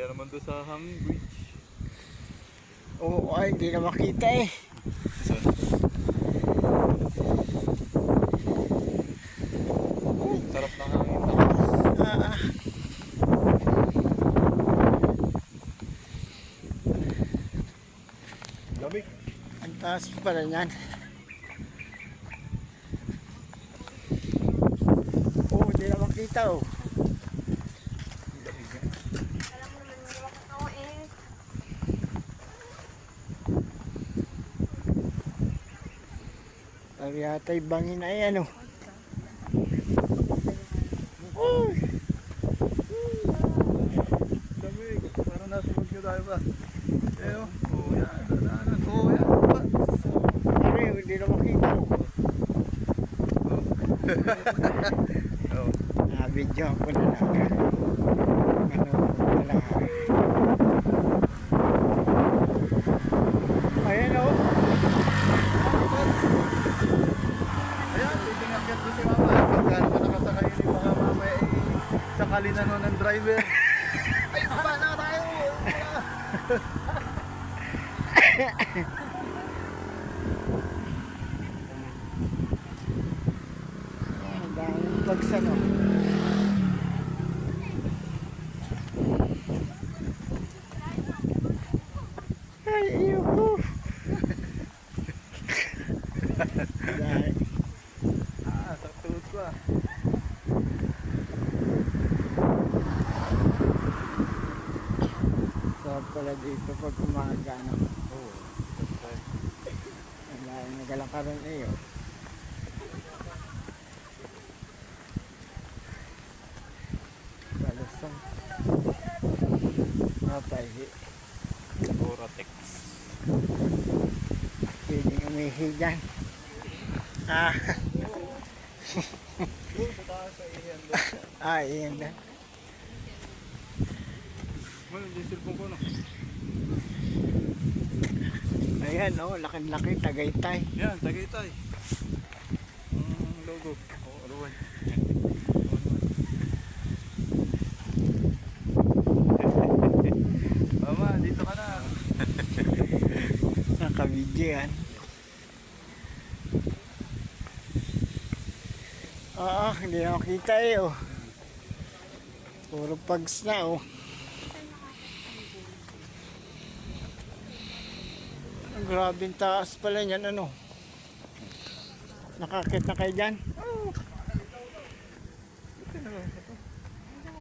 Kaya naman doon sa hanging bridge. Oo, ay, hindi na makita eh. Sarap ng hangin. Ah, Lamig. ang taas pala niyan. Oo, hindi na makita oh. Sabi yata yung bangin ay ano. Uy! Lamig. Parang nasa Bagyo tayo ba? Eh oh. Oo yan. Daanan. Oo yan. Ano hindi na makita oh. Oo. Video ko na lang. Ano, wala. Ayan oh. Ayan, titingakit ko si mama. Pagka naman nakasakay ni baka mamaya sakali na nun ng driver. Ay, baba na tayo! Ang daming bags ano. Ay, ayoko. Dahil. Sa tuhod ko ah. Sarap pala dito pag umaga no. Oo. Ang dahil nagalang karon eh oh. Balusong. Mapahi. Oratex. Pwedeng umihi dyan. Ah. Doon sa taas sa iyan doon. Ah, iyan na. Well, yung cellphone ko no. Ayan oh, laki-laki Tagaytay. Yan, Tagaytay. Logo. Oo, Aruan. Mama, dito ka na. Nakabidyo yan. Oo, hindi na makita eh oh. Puro pags na oh. Ang grabing taas pala niyan ano. Nakakit na kayo dyan?